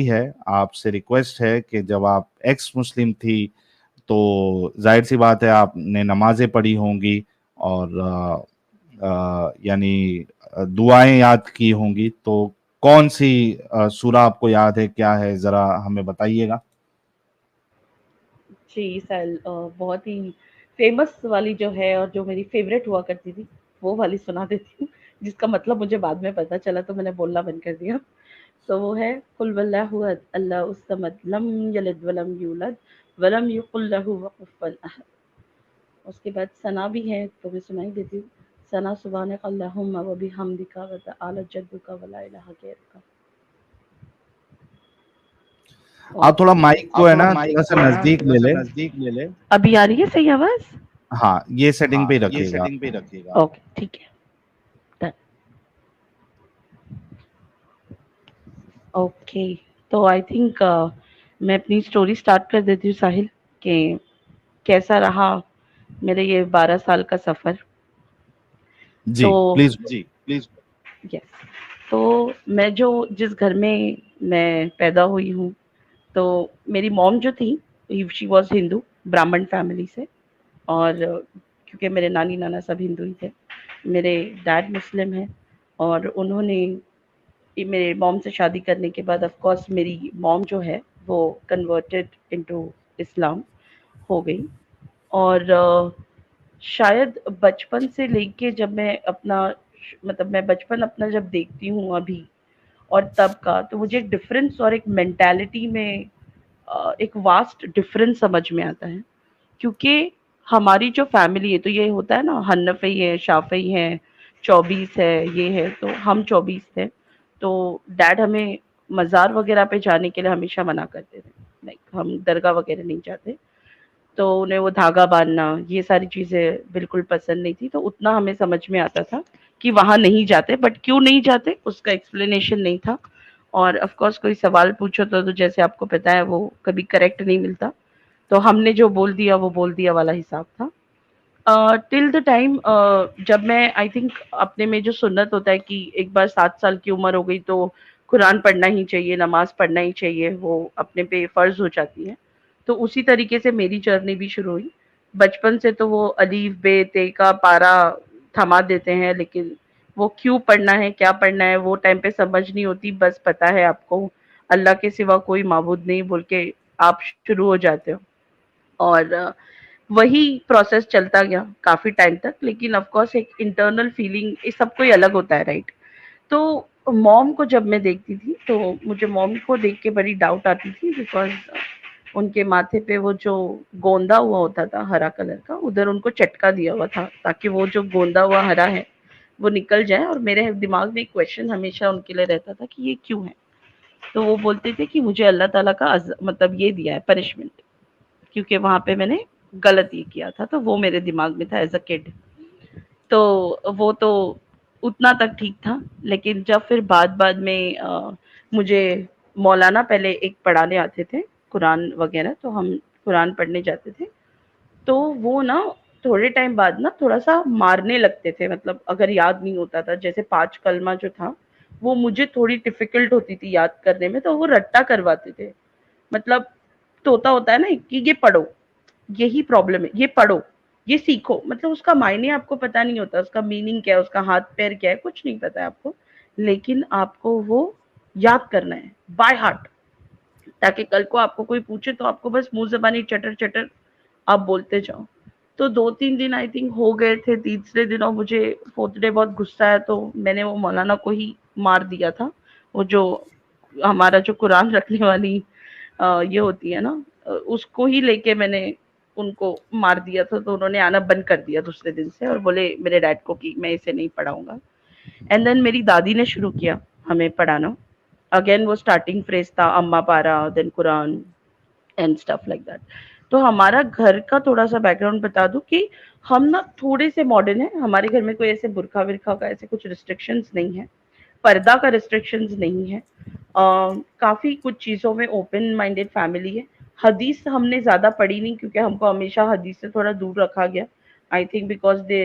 विनती है, आपसे रिक्वेस्ट है कि जब आप एक्स मुस्लिम थी तो जाहिर सी बात है आपने नमाजें पढ़ी होंगी और यानी दुआएं याद की होंगी, तो कौन सी सूरा आपको याद है, क्या है, जरा हमें बताइएगा। जी सर, बहुत ही फेमस वाली जो है और जो मेरी फेवरेट हुआ करती थी, वो वाली सुना देती हूँ, जिसका मतलब मुझे बाद में पता चला तो मैंने बोलना बंद कर दिया। तो वो है कुल वल्लाहु अहद, अल्लाहुस समद, लम यलिद वलम यूलद वलम यकुल लहु कुफुवन अहद। उसके बाद सना भी है तो मैं सुनाई देती हूँ। सना सुब्हानक अल्लाहुम्मा व बिहम्दिका व तआला जद्दुका व ला इलाहा गैरुका। आप थोड़ा ओके। माइक को आप है थोड़ा ना माइक थोड़ा सा को है ना नजदीक थोड़ा ले सा ले। नजदीक ले ले। अभी आ रही है सही आवाज? हाँ, ये सेटिंग हाँ, पे ही ये रखिएगा। सेटिंग पे रखिएगा। ओके, ठीक है। डन। ओके। तो आई थिंक मैं अपनी स्टोरी स्टार्ट कर देती हूँ साहिल, कि कैसा रहा मेरे ये 12 साल का सफ़र। जी तो प्लीज। Ji, please. यस। तो मैं जो जिस घर में मैं पैदा हुई हूँ, तो मेरी मॉम जो थी, शी वाज़ हिंदू, ब्राह्मण फैमिली से। और क्योंकि मेरे नानी-नाना सब हिंदू ही थे। मेरे डैड मुस्लिम हैं और उन्होंने मेरे मॉम से शादी करने के बाद ऑफ कोर्स मेरी मॉम जो है वो कन्वर्टेड इनटू इस्लाम हो गई। और शायद बचपन से लेके जब मैं अपना मतलब मैं बचपन अपना जब देखती हूँ अभी और तब का, तो मुझे एक डिफरेंस और एक मेंटालिटी में एक वास्ट डिफरेंस समझ में आता है। क्योंकि हमारी जो फैमिली है, तो ये होता है ना, हन्नफी है, शाफई है, 24 है, ये है, तो हम 24 थे। तो डैड हमें मज़ार वगैरह पे जाने के लिए हमेशा मना करते थे। लाइक हम दरगाह वगैरह नहीं जाते। तो उन्हें वो धागा बाँधना, ये सारी चीज़ें बिल्कुल पसंद नहीं थी। तो उतना हमें समझ में आता था कि वहाँ नहीं जाते, बट क्यों नहीं जाते उसका एक्सप्लेनेशन नहीं था। और ऑफ कोर्स कोई सवाल पूछो तो जैसे आपको पता है वो कभी करेक्ट नहीं मिलता। तो हमने जो बोल दिया वो बोल दिया वाला हिसाब था। टिल द टाइम जब मैं आई थिंक अपने में जो सुन्नत होता है कि एक बार 7 साल की उम्र हो गई तो कुरान पढ़ना ही चाहिए, नमाज़ पढ़ना ही चाहिए, वो अपने पे फ़र्ज़ हो जाती है। तो उसी तरीके से मेरी जर्नी भी शुरू हुई। बचपन से तो वो अलीफ, बे, ते का पारा थमा देते हैं, लेकिन वो क्यों पढ़ना है, क्या पढ़ना है, वो टाइम पे समझ नहीं होती। बस पता है आपको अल्लाह के सिवा कोई माबूद नहीं बोल के आप शुरू हो जाते हो। और वही प्रोसेस चलता गया काफ़ी टाइम तक, लेकिन ऑफ कोर्स एक इंटरनल फीलिंग ये सबको ही अलग होता है, राइट? तो मॉम को जब मैं देखती थी तो मुझे मॉम को देख के बड़ी डाउट आती थी, बिकॉज़ उनके माथे पे वो जो गोंदा हुआ होता था हरा कलर का, उधर उनको चटका दिया हुआ था ताकि वो जो गोंदा हुआ हरा है वो निकल जाए। और मेरे दिमाग में एक क्वेश्चन हमेशा उनके लिए रहता था कि ये क्यों है? तो वो बोलते थे कि मुझे अल्लाह ताला का मतलब ये दिया है पनिशमेंट, क्योंकि वहाँ पे मैंने गलत ये किया था। तो वो मेरे दिमाग में था एज़ अ किड। तो वो तो उतना तक ठीक था। लेकिन जब फिर बाद-बाद में मुझे मौलाना पहले एक पढ़ाने आते थे, कुरान वग़ैरह, तो हम कुरान पढ़ने जाते थे। तो वो ना थोड़े टाइम बाद ना थोड़ा-सा मारने लगते थे, मतलब अगर याद नहीं होता था, जैसे 5 कलमा जो था, वो मुझे थोड़ी डिफ़िकल्ट होती थी याद करने में, तो वो रट्टा करवाते थे। मतलब तोता होता है ना कि ये पढ़ो, यही प्रॉब्लम है, ये पढ़ो, ये सीखो, मतलब उसका मायने आपको पता नहीं होता, उसका मीनिंग क्या है, उसका हाथ-पैर क्या है, कुछ नहीं पता है आपको। लेकिन आपको वो याद करना है, बाय हार्ट, ताकि कल को आपको कोई पूछे तो आपको बस मुँह ज़बानी चटर-चटर आप बोलते जाओ। तो 2-3 दिन आई थिंक हो गए थे, तीसरे दिन और मुझे 4th डे बहुत गुस्सा आया तो मैंने वो मौलाना को ही मार दिया था। वो जो हमारा जो कुरान रखने वाली ये होती है ना, उसको ही लेके मैंने उनको मार दिया था। तो उन्होंने आना बंद कर दिया दूसरे दिन से और बोले मेरे डैड को कि मैं इसे नहीं पढ़ाऊँगा। एंड देन मेरी दादी ने शुरू किया हमें पढ़ाना। अगेन वो स्टार्टिंग फ्रेज़ था अम्मा पारा, then Quran and stuff like that. तो हमारा घर का थोड़ा-सा बैकग्राउंड बता दूँ कि हम ना थोड़े से मॉडर्न हैं। हमारे घर में कोई ऐसे बुर्का-विर्का का ऐसे कुछ रिस्ट्रिक्शंस नहीं है। पर्दा का रिस्ट्रिक्शंस नहीं है। काफ़ी कुछ चीज़ों में ओपन माइंडेड फैमिली है। हदीस हमने ज़्यादा पढ़ी नहीं क्योंकि हमको हमेशा हदीस से थोड़ा दूर रखा गया। आई थिंक बिकॉज़ दे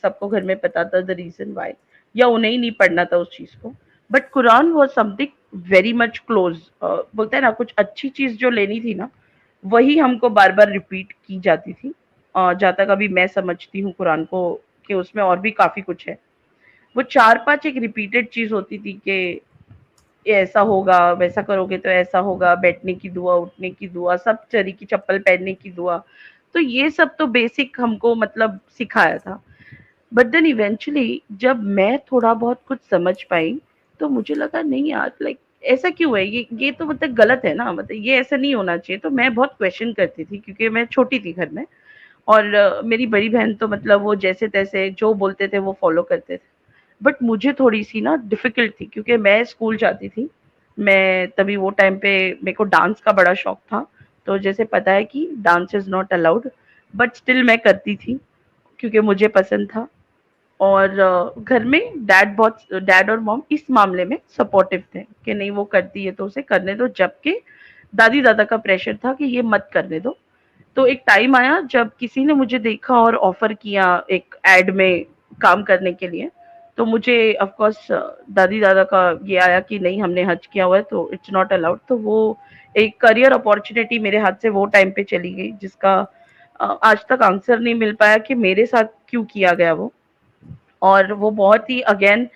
सबको घर में पता था द रीज़न व्हाई, या उन्हें ही नहीं पढ़ना था उस चीज़ को। But Quran was something very much close, बोलते हैं ना कुछ अच्छी चीज जो लेनी थी ना, वही हमको बार बार रिपीट की जाती थी। जहाँ तक अभी मैं समझती हूँ कुरान को, कि उसमें और भी काफी कुछ है। वो चार पांच एक रिपीटेड चीज होती थी कि ये ऐसा होगा, वैसा करोगे तो ऐसा होगा, बैठने की दुआ, उठने की दुआ, सब चरी की चप्पल पहनने की दुआ। तो ये सब तो बेसिक हमको मतलब सिखाया था। बट देन इवेंचुअली जब मैं थोड़ा बहुत कुछ समझ पाई, तो मुझे लगा नहीं यार, लाइक ऐसा क्यों है, ये तो मतलब गलत है ना, मतलब ये ऐसा नहीं होना चाहिए। तो मैं बहुत क्वेश्चन करती थी, क्योंकि मैं छोटी थी घर में, और मेरी बड़ी बहन तो मतलब वो जैसे तैसे जो बोलते थे वो फॉलो करते थे। बट मुझे थोड़ी-सी ना डिफ़िकल्ट थी, क्योंकि मैं स्कूल जाती थी। मैं तभी वो टाइम पे मेरे को डांस का बड़ा शौक था। तो जैसे पता है कि dance is not allowed, but still मैं करती थी, क्योंकि मुझे पसंद था। और घर में डैड और मॉम इस मामले में सपोर्टिव थे कि नहीं, वो करती है तो उसे करने दो, जबकि दादी-दादा का प्रेशर था कि ये मत करने दो। तो एक टाइम आया जब किसी ने मुझे देखा और ऑफर किया एक एड में काम करने के लिए। तो मुझे ऑफ कोर्स दादी दादा का ये आया कि नहीं, हमने हज किया हुआ है तो इट्स नॉट अलाउड। तो वो एक करियर अपॉर्चुनिटी मेरे हाथ से वो टाइम पे चली गई, जिसका आज तक आंसर नहीं मिल पाया कि मेरे साथ क्यों किया गया वो। और वो बहुत ही अगेन,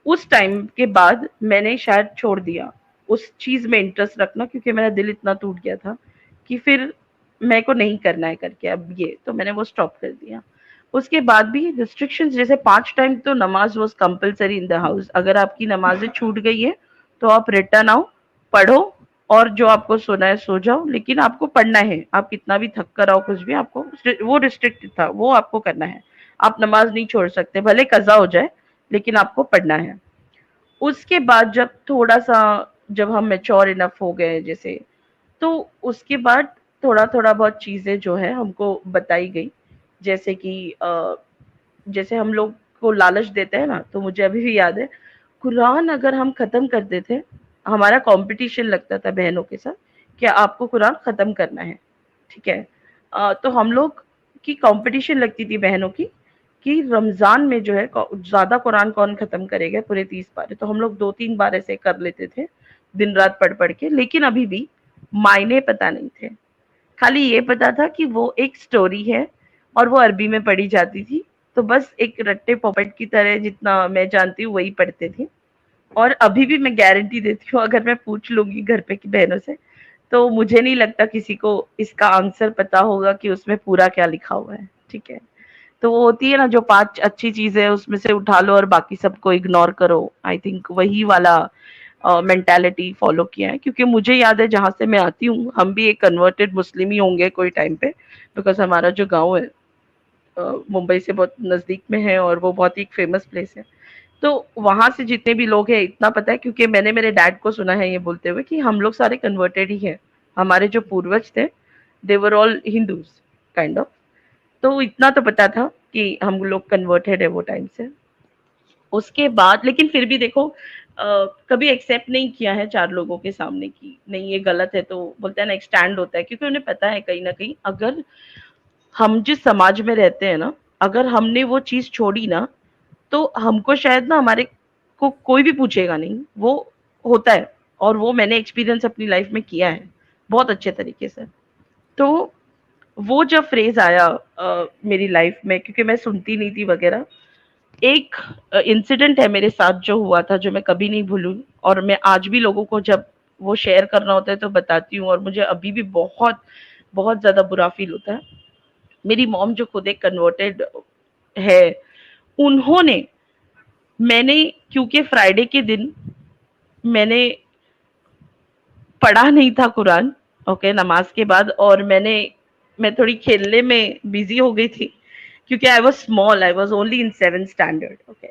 उस टाइम के बाद मैंने शायद छोड़ दिया उस चीज में इंटरेस्ट रखना, क्योंकि मेरा दिल इतना टूट गया था कि फिर मेरे को नहीं करना है करके अब ये, तो मैंने वो स्टॉप कर दिया। उसके बाद भी रिस्ट्रिक्शंस, जैसे 5 टाइम तो नमाज was compulsory in the house. अगर आपकी नमाजें छूट गई है तो आप रिटर्न आओ, पढ़ो, और जो आपको सोना है सो जाओ, लेकिन आपको पढ़ना है। आप कितना भी थक कर आओ, कुछ भी आपको, वो रिस्ट्रिक्टेड था, वो आपको करना है। आप नमाज नहीं छोड़ सकते, भले कज़ा हो जाए, लेकिन आपको पढ़ना है। उसके बाद जब थोड़ा-सा, जब हम मैच्योर इनफ हो गए जैसे, तो उसके बाद थोड़ा-थोड़ा बहुत चीज़ें जो है हमको बताई गई। जैसे कि जैसे हम लोग को लालच देते हैं ना, तो मुझे अभी भी याद है, कुरान अगर हम खत्म करते थे, हमारा कंपटीशन लगता था बहनों के साथ कि आपको कुरान खत्म करना है, ठीक है। तो हम लोग की कंपटीशन लगती थी बहनों की, कि रमजान में जो है ज्यादा कुरान कौन खत्म करेगा पूरे 30 पारे। तो हम लोग 2-3 बार ऐसे कर लेते थे, दिन रात पढ़ पढ़ के। लेकिन अभी भी मायने पता नहीं थे, खाली ये पता था कि वो एक स्टोरी है और वो अरबी में पढ़ी जाती थी। तो बस एक रट्टे पोपट की तरह जितना मैं जानती हूँ वही पढ़ते थे। और अभी भी मैं गारंटी देती हूँ, अगर मैं पूछ लूंगी घर पे की बहनों से, तो मुझे नहीं लगता किसी को इसका आंसर पता होगा कि उसमें पूरा क्या लिखा हुआ है, ठीक है। तो वो होती है ना, जो 5 अच्छी चीजें है उसमें से उठा लो और बाकी सबको इग्नोर करो। आई थिंक वही वाला मेंटालिटी फॉलो किया है, क्योंकि मुझे याद है जहाँ से मैं आती हूँ, हम भी एक कन्वर्टेड मुस्लिम ही होंगे कोई टाइम पे, बिकॉज हमारा जो गांव है मुंबई से बहुत नजदीक में है, और वो बहुत ही फेमस प्लेस है। तो वहां से जितने भी लोग हैं, इतना पता है, क्योंकि मैंने मेरे डैड को सुना है ये बोलते हुए कि हम लोग सारे कन्वर्टेड ही हैं। हमारे जो पूर्वज थे, they were all Hindus kind of. तो इतना तो पता था कि हम लोग कन्वर्टेड है वो टाइम से। उसके बाद लेकिन फिर भी देखो, कभी एक्सेप्ट नहीं किया है 4 लोगों के सामने कि नहीं ये गलत है, तो बोलते हैं ना एक स्टैंड होता है, क्योंकि उन्हें पता है कहीं न कहीं अगर हम जिस समाज में रहते हैं ना, अगर हमने वो चीज़ छोड़ी ना, तो हमको शायद ना हमारे को कोई भी पूछेगा नहीं, वो होता है। और वो मैंने एक्सपीरियंस अपनी लाइफ में किया है, बहुत अच्छे तरीके से। तो वो जब फ्रेज़ आया मेरी लाइफ में, क्योंकि मैं सुनती नहीं थी वगैरह, एक इंसिडेंट है मेरे साथ जो हुआ था, जो मैं कभी नहीं भूलूँगी, और मैं आज भी लोगों को जब वो शेयर करना होता है तो बताती हूँ, और मुझे अभी भी बहुत, बहुत ज़्यादा बुरा फ़ील होता है। मेरी मॉम जो खुद एक कन्वर्टेड है, उन्होंने, मैंने, क्योंकि फ्राइडे के दिन मैंने पढ़ा नहीं था कुरान, ओके, नमाज़ के बाद, और मैं थोड़ी खेलने में बिज़ी हो गई थी, क्योंकि I was small, I was only in 7th standard, okay.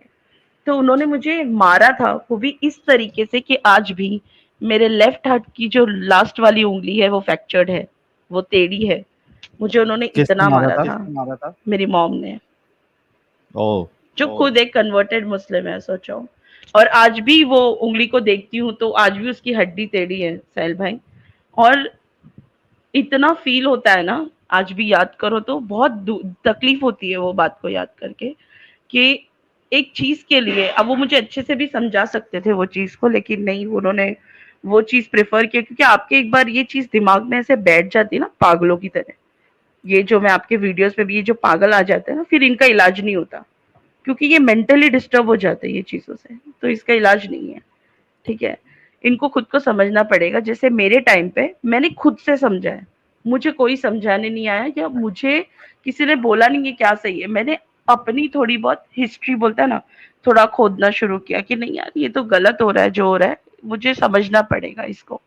तो उन्होंने मुझे मारा था, वो भी इस तरीके से कि आज भी मेरे लेफ्ट हाथ की जो लास्ट वाली उँगली है वो फ्रैक्चर्ड है, वो टेढ़ी है। मुझे उन्होंने किसने इतना मारा मारा था? था, मेरी मॉम ने, ओह! जो खुद एक कन्वर्टेड मुस्लिम है, सोचो। और आज भी वो उँगली को देखती हूँ तो आज भी उसकी हड्डी टेढ़ी है, साहिल भाई। और इतना फ़ील होता है ना, आज भी याद करो तो बहुत दु तकलीफ़ होती है वो बात को याद करके, कि एक चीज़ के लिए, अब वो मुझे अच्छे से भी समझा सकते थे वो चीज़ को, लेकिन नहीं, उन्होंने वो चीज़ प्रेफ़र किया, क्योंकि आपके एक बार ये चीज़ दिमाग में ऐसे बैठ जाती है ना पागलों की तरह, ये जो मैं आपके वीडियोज़ पे भी ये जो पागल आ जाते हैं ना, फिर इनका इलाज नहीं होता, क्योंकि ये मेंटली डिस्टर्ब हो जाते हैं ये चीज़ों से, तो इसका इलाज नहीं है, ठीक है? इनको खुद को समझना पड़ेगा। जैसे मेरे टाइम पे मैंने खुद से समझा है, मुझे कोई समझाने नहीं आया या मुझे किसी ने बोला नहीं ये क्या सही है। मैंने अपनी थोड़ी बहुत हिस्ट्री बोलता है ना, थोड़ा खोदना शुरू किया कि नहीं यार ये तो गलत हो रहा है जो हो रहा है, मुझे समझना पड़ेगा इसको।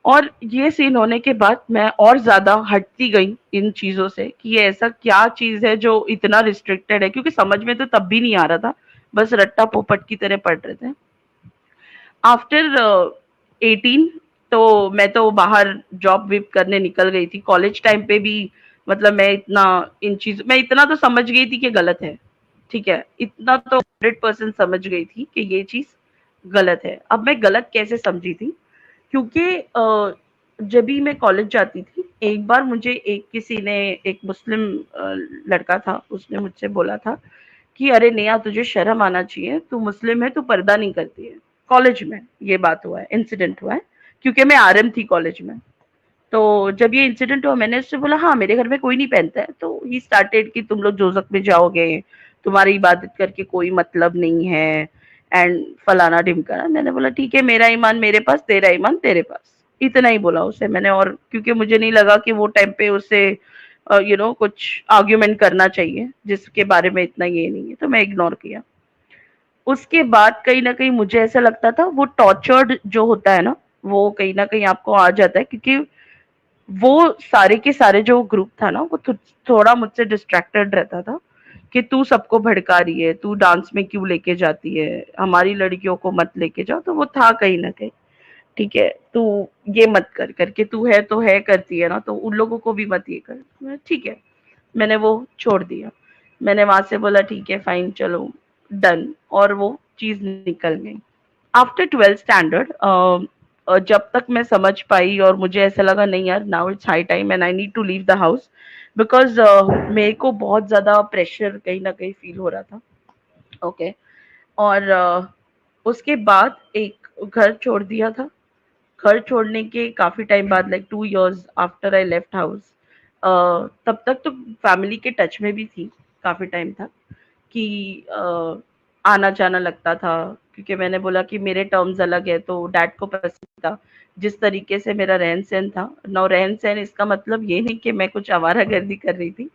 और ये सीन होने के बाद मैं और ज़्यादा हटती गई इन चीज़ों से कि ये ऐसा क्या चीज़ है जो इतना रिस्ट्रिक्टेड है, क्योंकि समझ में तो तब भी नहीं आ रहा था, बस रट्टा पोपट की तरह पढ़ रहे थे। आफ्टर 18 तो मैं तो बाहर जॉब विब करने निकल गई थी। कॉलेज टाइम पे भी मतलब मैं इतना तो समझ गई थी कि गलत है, ठीक है? इतना तो 100% समझ गई थी कि ये चीज़ गलत है। अब मैं गलत कैसे समझी थी, क्योंकि जब भी मैं कॉलेज जाती थी, एक बार मुझे किसी ने, एक मुस्लिम लड़का था, उसने मुझसे बोला था कि अरे नेहा तुझे शर्म आना चाहिए, तू मुस्लिम है, तू पर्दा नहीं करती है। कॉलेज में ये बात हुआ है, इंसिडेंट हुआ है, क्योंकि मैं आरएम थी कॉलेज में। तो जब ये इंसिडेंट हुआ मैंने उससे बोला हाँ मेरे घर में कोई नहीं पहनता है, तो ही स्टार्टेड कि तुम लोग दोजख में जाओगे, तुम्हारी इबादत करके कोई मतलब नहीं है, एंड फलाना ढिमकाना। मैंने बोला ठीक है, मेरा ईमान मेरे पास, तेरा ईमान तेरे पास, इतना ही बोला उसे मैंने। और क्योंकि मुझे नहीं लगा कि वो टाइम पे उसे कुछ आर्ग्यूमेंट करना चाहिए जिसके बारे में इतना ये नहीं है, तो मैं इग्नोर किया। उसके बाद कहीं न कहीं मुझे ऐसा लगता था वो टॉर्चर्ड जो होता है ना, वो कहीं न कहीं आपको आ जाता है, क्योंकि वो सारे के सारे जो ग्रुप था ना वो थोड़ा मुझसे डिस्ट्रैक्टेड रहता था कि तू सबको भड़का रही है, तू डांस में क्यों लेके जाती है, हमारी लड़कियों को मत लेके जाओ। तो वो था कहीं न कहीं, ठीक है, तू ये मत कर, करके तू है तो है करती है ना, तो उन लोगों को भी मत ये कर। ठीक है, मैंने वो छोड़ दिया। मैंने वहाँ से बोला ठीक है फाइन चलो डन, और वो चीज़ निकल गई। आफ्टर 12th स्टैंडर्ड जब तक मैं समझ पाई और मुझे ऐसा लगा नहीं यार now it's high time and I need to leave the house, because मेरे को बहुत ज़्यादा प्रेशर कहीं न कहीं फ़ील हो रहा था। ओके। और उसके बाद एक घर छोड़ दिया था। घर छोड़ने के काफ़ी टाइम बाद like 2 years after I left house, तब तक तो फैमिली के टच में भी थी काफ़ी टाइम तक, कि आना-जाना लगता था, क्योंकि मैंने बोला कि मेरे टर्म्स अलग है तो डैड को पसंद था जिस तरीके से मेरा रहन-सहन था। नाउ रहन-सहन इसका मतलब ये नहीं कि मैं कुछ आवारागर्दी कर रही थी,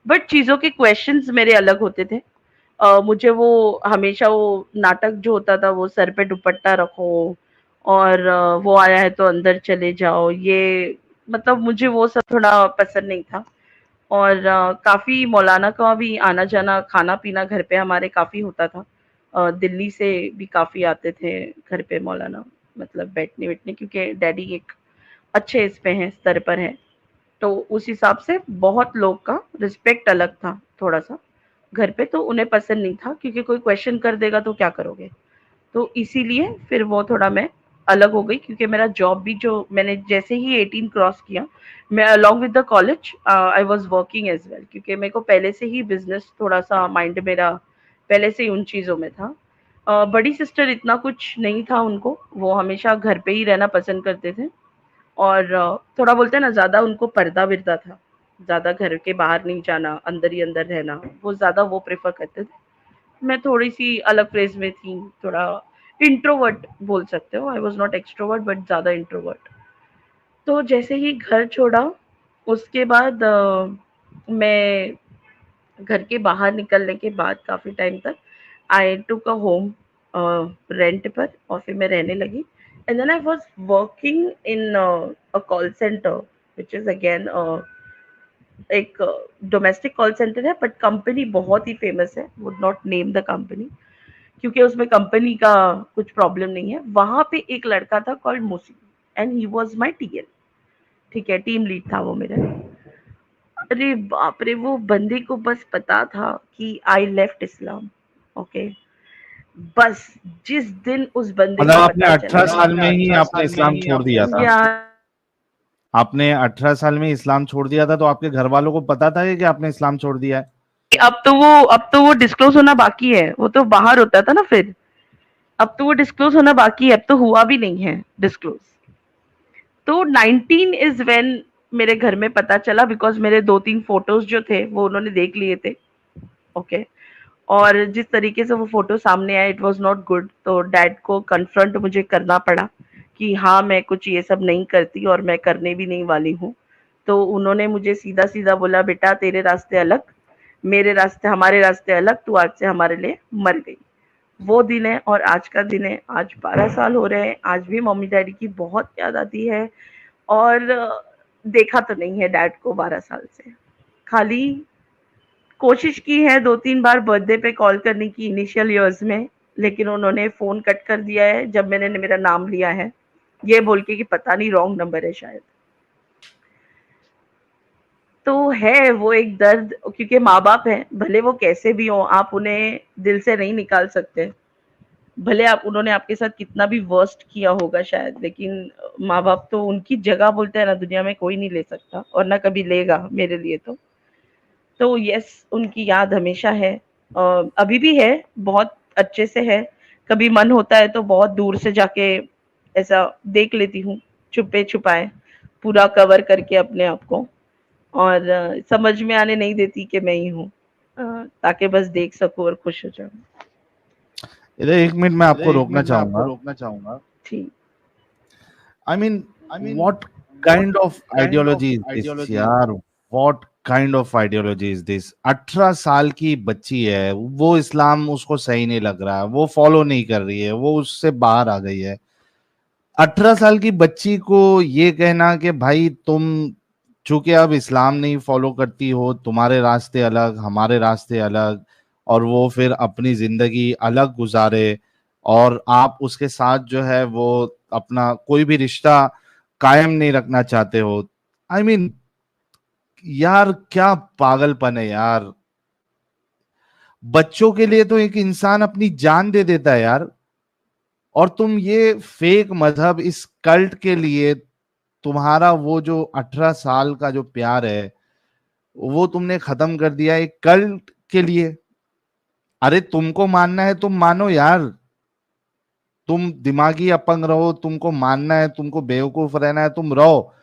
बट चीज़ों के क्वेश्चंस मेरे अलग होते थे। मुझे वो हमेशा वो नाटक जो होता था वो सर पे दुपट्टा रखो और वो आया है तो अंदर चले जाओ, ये मतलब मुझे वो सब थोड़ा पसंद नहीं था। और काफ़ी मौलाना का भी आना-जाना, खाना-पीना घर पे हमारे काफ़ी होता था। दिल्ली से भी काफ़ी आते थे घर पे मौलाना, मतलब बैठने-वैठने, क्योंकि डैडी एक अच्छे इस पे हैं, स्तर पर हैं। तो उस हिसाब से बहुत लोग का रिस्पेक्ट अलग था थोड़ा-सा घर पे, तो उन्हें पसंद नहीं था, क्योंकि कोई क्वेश्चन कर देगा तो क्या करोगे? तो इसीलिए फिर वो थोड़ा मैं अलग हो गई, क्योंकि मेरा जॉब भी जो मैंने जैसे ही 18 क्रॉस किया, मैं along with the college I was working as well, क्योंकि मेरे को पहले से ही बिज़नेस थोड़ा-सा माइंड मेरा पहले से ही उन चीज़ों में था। बड़ी सिस्टर इतना कुछ नहीं था उनको, वो हमेशा घर पे ही रहना पसंद करते थे, और थोड़ा बोलते हैं ना ज़्यादा उनको पर्दा-वर्दा था। ज़्यादा घर के बाहर नहीं जाना, अंदर ही अंदर रहना, वो ज़्यादा वो प्रेफ़र करते थे। मैं थोड़ी-सी अलग फ़ेज़ में थी, थोड़ा इंट्रोवर्ट बोल सकते हो, I was not extrovert but ज़्यादा इंट्रोवर्ट। तो जैसे ही घर छोड़ा, उसके बाद मैं घर के बाहर निकलने के बाद काफ़ी टाइम तक आई टूक अ होम रेंट पर, और फिर मैं रहने लगी। And then I was working in a call centre which is again एक डोमेस्टिक कॉल सेंटर है, बट कंपनी बहुत ही फ़ेमस है, would not name the company, क्योंकि उसमें कंपनी का कुछ प्रॉब्लम नहीं है। वहाँ पे एक लड़का था कॉल्ड मोसी, and he was my TL, ठीक है, टीम लीड था वो मेरा। अरे बाप रे! वो बंदे को बस पता था कि आई लेफ्ट इस्लाम, ओके? बस जिस दिन उस बंदे मतलब को आपने पता चला 18 साल में ही आपने इस्लाम छोड़ दिया था? यार, आपने 18 साल में इस्लाम छोड़ दिया था, तो आपके घर वालों को पता था कि आपने इस्लाम छोड़ दिया है? अब तो वो डिस्क्लोज़ होना बाकी है, वो तो बाहर होता था ना फिर। अब तो वो डिस्क्लोज होना बाकी है, अब तो हुआ भी नहीं है डिस्क्लोज। तो 19 इज व्हेन मेरे घर में पता चला, बिकॉज मेरे 2-3 फोटोज जो थे वो उन्होंने देख लिए थे। ओके। और जिस तरीके से वो फोटो सामने आया, इट वाज नॉट गुड। तो डैड को कन्फ्रंट मुझे करना पड़ा कि हाँ, मैं कुछ ये सब नहीं करती और मैं करने भी नहीं वाली हूँ। तो उन्होंने मुझे सीधा सीधा बोला, बेटा तेरे रास्ते अलग, मेरे रास्ते, हमारे रास्ते अलग, तू आज से हमारे लिए मर गई। वो दिन है और आज का दिन है, आज 12 साल हो रहे हैं। आज भी मम्मी डैडी की बहुत याद आती है। और देखा तो नहीं है डैड को 12 साल से। खाली कोशिश की है 2-3 बार बर्थडे पे कॉल करने की इनिशियल ईयर्स में, लेकिन उन्होंने फोन कट कर दिया है जब मैंने मेरा नाम लिया है, ये बोल के कि पता नहीं रॉन्ग नंबर है शायद। तो है वो एक दर्द, क्योंकि माँ बाप है, भले वो कैसे भी हो, आप उन्हें दिल से नहीं निकाल सकते। भले आप, उन्होंने आपके साथ कितना भी वर्स्ट किया होगा शायद, लेकिन माँ बाप तो, उनकी जगह बोलते हैं ना, दुनिया में कोई नहीं ले सकता और ना कभी लेगा मेरे लिए। तो यस, उनकी याद हमेशा है। अभी भी है, बहुत अच्छे से है। कभी मन होता है तो बहुत दूर से जाके ऐसा देख लेती हूँ, छुपे छुपाए, पूरा कवर करके अपने आप को। और समझ में आने नहीं देती कि मैं ही हूँ, ताकि बस देख सकूं और खुश हो जाऊं। इधर 1 मिनट मैं इधर आपको एक रोकना मिनट मैं आपको चाहूंगा। रोकना चाहूंगा। ठीक। I mean, I mean, what what kind of kind of ideology is this ideology यार? What kind of ideology is this? 18 साल की बच्ची है, वो इस्लाम उसको सही नहीं लग रहा है, वो फॉलो नहीं कर रही है, वो उससे बाहर आ गई है। 18 साल की बच्ची को ये कहना कि भाई तुम चूंकि अब इस्लाम नहीं फॉलो करती हो, तुम्हारे रास्ते अलग, हमारे रास्ते अलग, और वो फिर अपनी जिंदगी अलग गुजारे, और आप उसके साथ जो है वो अपना कोई भी रिश्ता कायम नहीं रखना चाहते हो। आई मीन यार, क्या पागलपन है यार। बच्चों के लिए तो एक इंसान अपनी जान दे देता है यार, और तुम ये फेक मजहब, इस कल्ट के लिए तुम्हारा वो जो 18 साल का जो प्यार है वो तुमने खत्म कर दिया एक कल्ट के लिए। अरे तुमको मानना है तुम मानो यार, तुम दिमागी अपंग रहो, तुमको मानना है, तुमको बेवकूफ रहना है, तुम रहो।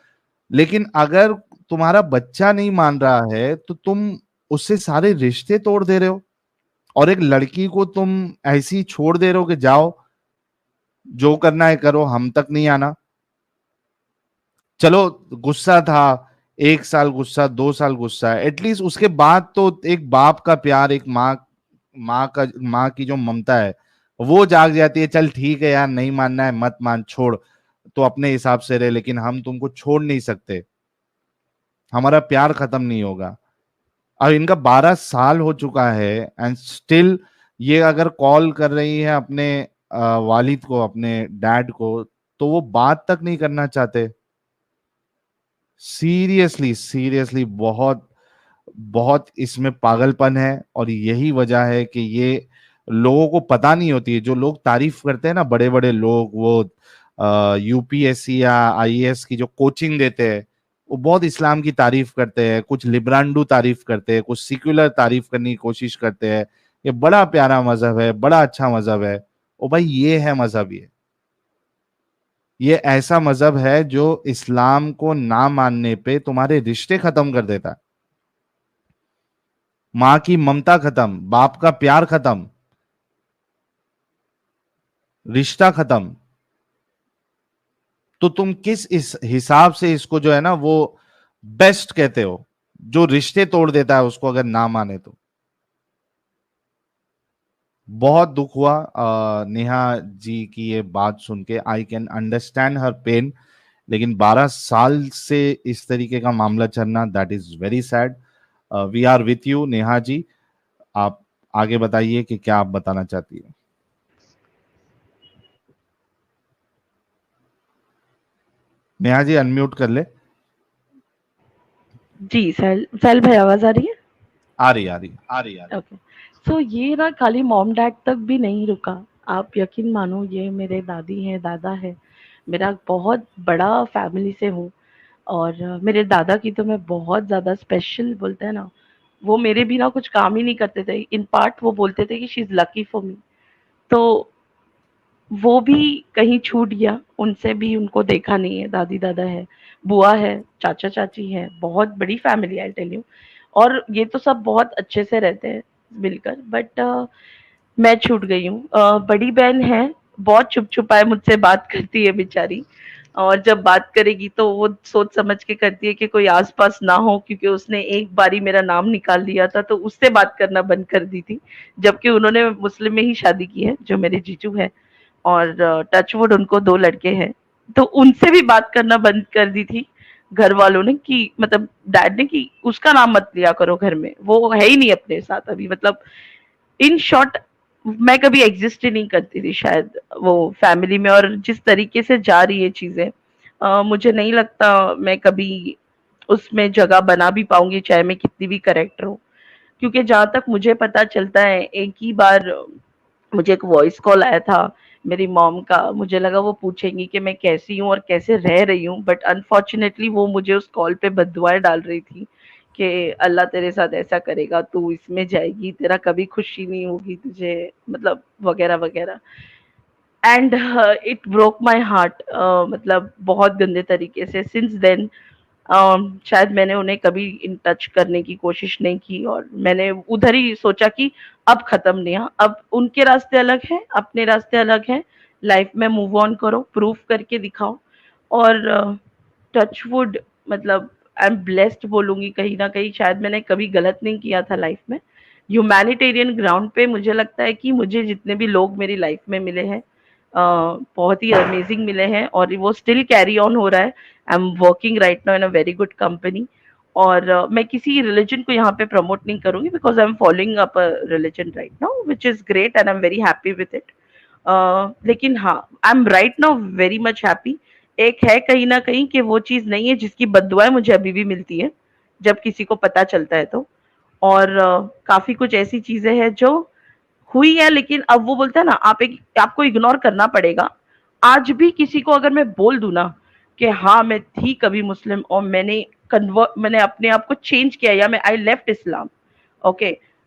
लेकिन अगर तुम्हारा बच्चा नहीं मान रहा है तो तुम उससे सारे रिश्ते तोड़ दे रहे हो, और एक लड़की को तुम ऐसी छोड़ दे रहे हो कि जाओ जो करना है करो, हम तक नहीं आना। चलो, गुस्सा था, 1 साल गुस्सा, 2 साल गुस्सा, एटलीस्ट उसके बाद तो एक बाप का प्यार, एक माँ की जो ममता है वो जाग जाती है। चल ठीक है यार, नहीं मानना है मत मान, छोड़, तो अपने हिसाब से रहे, लेकिन हम तुमको छोड़ नहीं सकते, हमारा प्यार खत्म नहीं होगा। अब इनका 12 साल हो चुका है एंड स्टिल ये अगर कॉल कर रही है अपने वालिद को, अपने डैड को, तो वो बात तक नहीं करना चाहते। सीरियसली सीरियसली बहुत बहुत इसमें पागलपन है, और यही वजह है कि ये लोगों को पता नहीं होती है। जो लोग तारीफ करते हैं ना, बड़े बड़े लोग, वो यूपीएससी या आईएएस की जो कोचिंग देते हैं, वो बहुत इस्लाम की तारीफ करते हैं, कुछ लिब्रांडू तारीफ करते हैं, कुछ सिक्युलर तारीफ करने की कोशिश करते हैं। ये बड़ा प्यारा मजहब है, बड़ा अच्छा मजहब है। ओ भाई, ये है मजहब, ये ऐसा मजहब है जो इस्लाम को ना मानने पे तुम्हारे रिश्ते खत्म कर देता है। माँ की ममता खत्म, बाप का प्यार खत्म, रिश्ता खत्म। तो तुम किस इस हिसाब से इसको जो है ना वो बेस्ट कहते हो, जो रिश्ते तोड़ देता है उसको अगर ना माने तो? बहुत दुख हुआ नेहा जी की ये बात सुन के। I can understand her pain, लेकिन 12 साल से इस तरीके का मामला चलना, that is very sad. We are with you Neha ji. आप आगे बताइए कि क्या आप बताना चाहती है। नेहा जी अनम्यूट कर ले। जी साहिल भाई, आवाज आ रही है? आ रही, आ रही। आ रही यार। ओके। सो ये ना खाली मॉम डैड तक भी नहीं रुका। आप यकीन मानो, ये मेरे दादी हैं, दादा है, मेरा बहुत बड़ा फैमिली से हूँ। और मेरे दादा की तो मैं बहुत ज़्यादा स्पेशल, बोलते हैं ना, वो मेरे बिना कुछ काम ही नहीं करते थे। इन पार्ट वो बोलते थे कि she is lucky for me. तो वो भी कहीं छूट गया, उनसे भी उनको देखा नहीं है, दादी-दादा है, बुआ है, चाचा-चाची है, बहुत बड़ी फैमिली है आई टेल यू। और ये तो सब बहुत अच्छे से रहते हैं मिलकर, बट मैं छूट गई हूँ। बड़ी बहन है, बहुत छुप-छुपाए मुझसे बात करती है बेचारी, और जब बात करेगी तो वो सोच समझ के करती है कि कोई आस-पास ना हो, क्योंकि उसने एक बारी मेरा नाम निकाल लिया था तो उससे बात करना बंद कर दी थी। जबकि उन्होंने मुस्लिम में ही शादी की है, जो मेरे जीजू हैं। और टचवुड उनको 2 लड़के हैं, तो उनसे भी बात करना बंद कर दी थी घर वालों ने, कि मतलब डैड ने, कि उसका नाम मत लिया करो घर में, वो है ही नहीं अपने साथ अभी, मतलब इन शॉर्ट मैं कभी एग्जिस्ट ही नहीं करती थी शायद वो फैमिली में। और जिस तरीके से जा रही है चीजें, मुझे नहीं लगता मैं कभी उसमें जगह बना भी पाऊंगी, चाहे मैं कितनी भी करेक्ट रहूं। क्योंकि जहां तक मुझे पता चलता है, एक ही बार मुझे एक वॉइस कॉल आया था मेरी मॉम का, मुझे लगा वो पूछेंगी कि मैं कैसी हूँ और कैसे रह रही हूँ, बट अनफॉर्चुनेटली वो मुझे उस कॉल पे बददुआएं डाल रही थी कि अल्लाह तेरे साथ ऐसा करेगा, तू इसमें जाएगी, तेरा कभी खुशी नहीं होगी तुझे, मतलब वगैरह वगैरह। And it broke my heart, मतलब बहुत गंदे तरीके से। सिंस देन शायद मैंने उन्हें कभी इन टच करने की कोशिश नहीं की, और मैंने उधर ही सोचा कि अब खत्म नहीं, अब उनके रास्ते अलग हैं, अपने रास्ते अलग हैं, लाइफ में मूव ऑन करो, प्रूफ करके दिखाओ। और टचवुड, मतलब आई एम ब्लेस्ड बोलूंगी, कहीं ना कहीं शायद मैंने कभी गलत नहीं किया था लाइफ में। ह्यूमैनिटेरियन ग्राउंड पे मुझे लगता है कि मुझे जितने भी लोग मेरी लाइफ में मिले हैं, बहुत ही अमेजिंग मिले हैं, और वो स्टिल कैरी ऑन हो रहा है। I am working right now in a very good company. और मैं किसी रिलीजन को यहाँ पे प्रमोट नहीं करूंगी, because I am following up a religion right now which is great, and I am very happy with it. लेकिन हाँ, I am right now very much happy. एक है कहीं ना कहीं कि वो चीज नहीं है जिसकी बददुआएं मुझे अभी भी मिलती है जब किसी को पता चलता है तो। और काफी कुछ ऐसी चीजें हैं जो हुई है, लेकिन अब वो बोलता है ना, आपको इग्नोर करना पड़ेगा। आज भी किसी को अगर मैं बोल दूं ना कि हाँ मैं थी कभी मुस्लिम और मैंने अपने आप को चेंज किया, या मैं आई लेफ्ट इस्लाम, ओके,